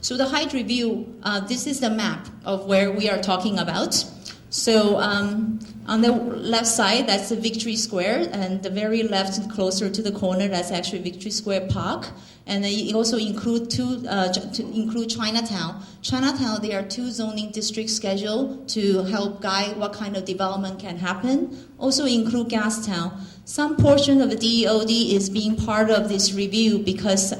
So the height review, this is the map of where we are talking about. So on the left side, that's the Victory Square, and the very left, closer to the corner, that's actually Victory Square Park. And it also include include Chinatown. Chinatown, there are 2 zoning districts scheduled to help guide what kind of development can happen. Also include Gastown. Some portion of the DEOD is being part of this review because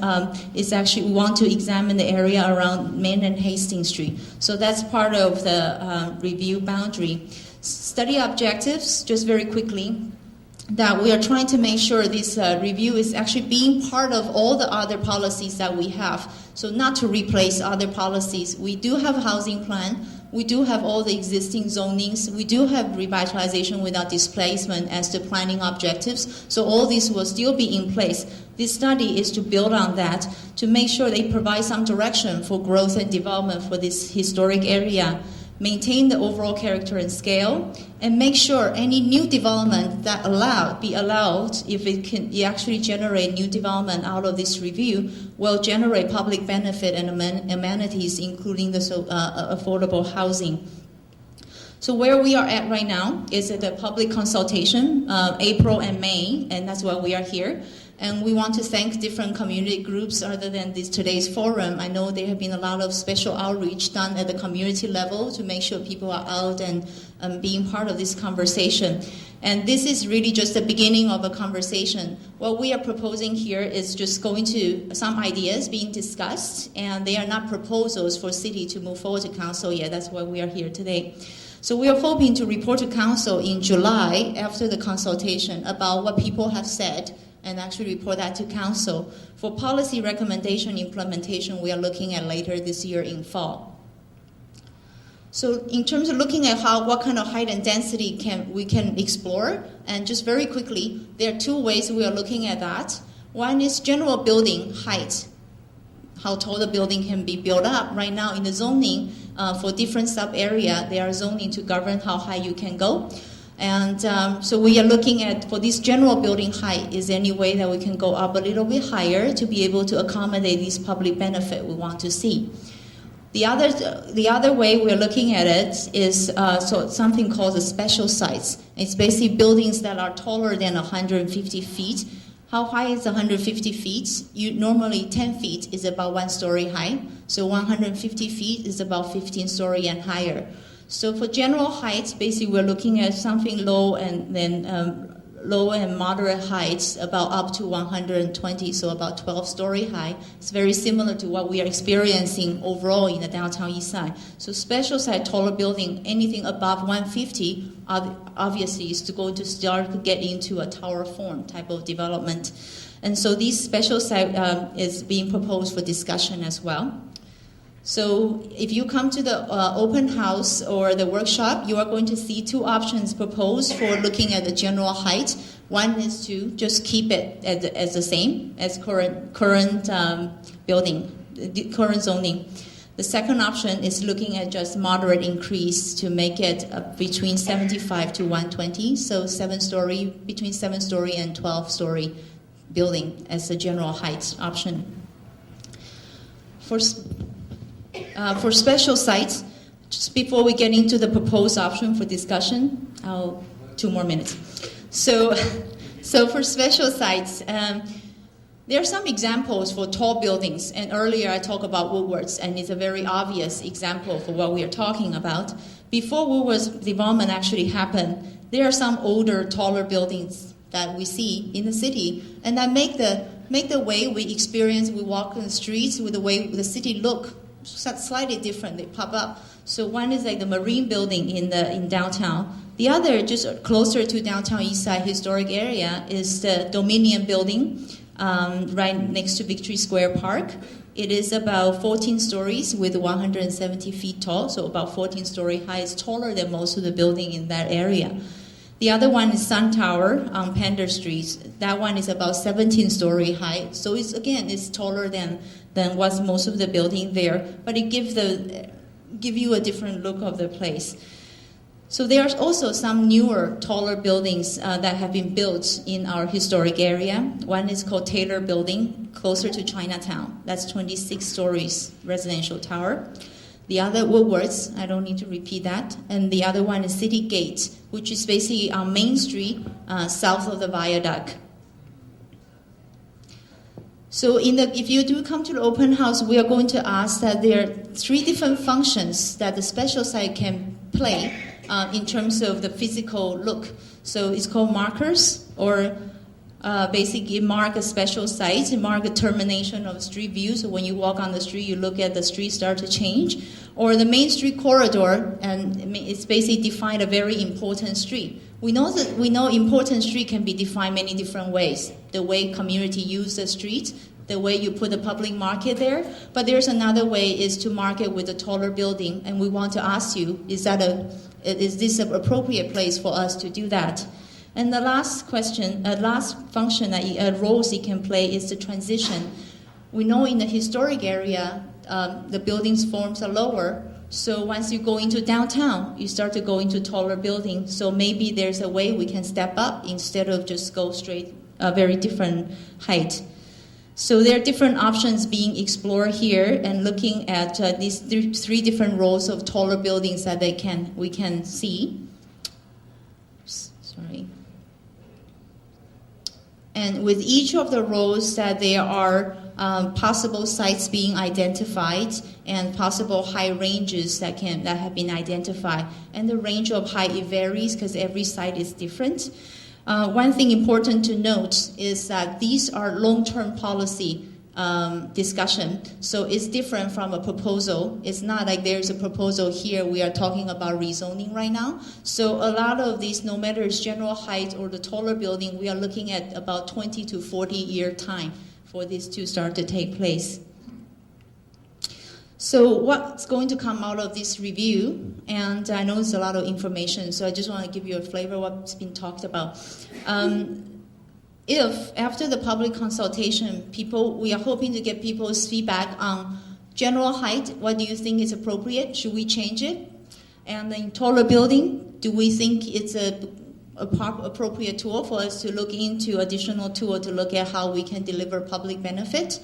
it's actually, we want to examine the area around Main and Hastings Street. So that's part of the review boundary. Study objectives, just very quickly, that we are trying to make sure this review is actually being part of all the other policies that we have. So not to replace other policies. We do have a housing plan. We do have all the existing zonings. We do have revitalization without displacement as the planning objectives. So all this will still be in place. This study is to build on that, to make sure they provide some direction for growth and development for this historic area, maintain the overall character and scale, and make sure any new development that be allowed, if it actually generate new development out of this review, will generate public benefit and amenities, including the affordable housing. So where we are at right now is at the public consultation, April and May, and that's why we are here. And we want to thank different community groups other than today's forum. I know there have been a lot of special outreach done at the community level to make sure people are out and being part of this conversation. And this is really just the beginning of a conversation. What we are proposing here is just going to some ideas being discussed, and they are not proposals for city to move forward to council yet. That's why we are here today. So we are hoping to report to council in July after the consultation about what people have said, and actually report that to council. For policy recommendation implementation, we are looking at later this year in fall. So in terms of looking at what kind of height and density we can explore, and just very quickly, there are 2 ways we are looking at that. One is general building height, how tall the building can be built up. Right now in the zoning, for different sub-area, there are zoning to govern how high you can go. And so we are looking at, for this general building height, is there any way that we can go up a little bit higher to be able to accommodate this public benefit we want to see? The other way we're looking at it is something called the special sites. It's basically buildings that are taller than 150 feet. How high is 150 feet? Normally 10 feet is about 1 story high. So 150 feet is about 15 story and higher. So for general heights, basically we're looking at something low and then low and moderate heights, about up to 120, so about 12-story high. It's very similar to what we are experiencing overall in the downtown Eastside. So special site taller building, anything above 150, obviously is going to start to get into a tower form type of development. And so this special site is being proposed for discussion as well. So if you come to the open house or the workshop, you are going to see 2 options proposed for looking at the general height. One is to just keep it as the same as current building, the current zoning. The second option is looking at just moderate increase to make it between 75 to 120, so between 7-story and 12-story building as a general height option. For special sites, just before we get into the proposed option for discussion, 2 more minutes. So for special sites, there are some examples for tall buildings, and earlier I talked about Woolworths, and it's a very obvious example for what we are talking about. Before Woolworths development actually happened, there are some older, taller buildings that we see in the city, and that make the way we experience, we walk in the streets, with the way the city look slightly different. They pop up. So one is like the Marine building in downtown. The other, just closer to downtown Eastside historic area, is the Dominion building right next to Victory Square Park. It is about 14 stories with 170 feet tall, so about 14-story high. It's taller than most of the building in that area. The other one is Sun Tower on Pender Street. That one is about 17-story high. So it's taller than what's most of the building there, but it give you a different look of the place. So there are also some newer, taller buildings that have been built in our historic area. One is called Taylor Building, closer to Chinatown. That's 26 stories residential tower. The other, Woolworths, I don't need to repeat that. And the other one is City Gate, which is basically on Main Street, south of the viaduct. So if you do come to the open house, we are going to ask that there are 3 different functions that the special site can play in terms of the physical look. So it's called markers, or basically mark a special site, mark a termination of street view. So when you walk on the street, you look at the street start to change. Or the Main Street corridor, and it's basically defined a very important street. We know important street can be defined many different ways. The way community use the street, the way you put the public market there. But there's another way is to mark it with a taller building. And we want to ask you, is this an appropriate place for us to do that? And the last question, last function, roles it can play is the transition. We know in the historic area, the buildings forms are lower. So once you go into downtown, you start to go into taller buildings. So maybe there's a way we can step up instead of just go straight, very different height. So there are different options being explored here, and looking at these three different rows of taller buildings that we can see. Sorry. And with each of the rows that there are possible sites being identified and possible height ranges that have been identified. And the range of height, it varies because every site is different. One thing important to note is that these are long-term policy discussion. So it's different from a proposal. It's not like there's a proposal here. We are talking about rezoning right now. So a lot of these, no matter it's general height or the taller building, we are looking at about 20 to 40 year time for this to start to take place. So what's going to come out of this review, and I know it's a lot of information, so I just want to give you a flavor of what's been talked about. If after the public consultation, we are hoping to get people's feedback on general height, what do you think is appropriate? Should we change it? And then taller building, do we think it's a appropriate tool for us to look into, additional tool to look at how we can deliver public benefit?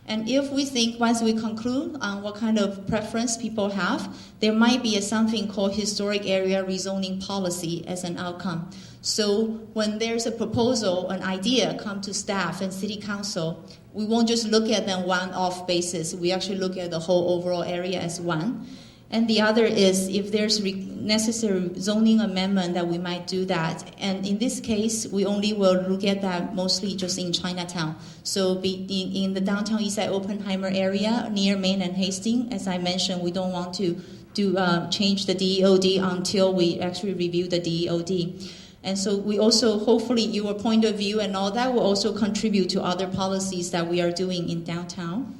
And if we think, once we conclude on what kind of preference people have, there might be something called historic area rezoning policy as an outcome. So when there's a proposal, an idea come to staff and city council, we won't just look at them one-off basis. We actually look at the whole overall area as one. And the other is if there's necessary zoning amendment that we might do that. And in this case, we only will look at that mostly just in Chinatown. So in the downtown Eastside Oppenheimer area near Main and Hastings, as I mentioned, we don't want to change the DEOD until we actually review the DEOD. And so we also, hopefully your point of view and all that will also contribute to other policies that we are doing in downtown.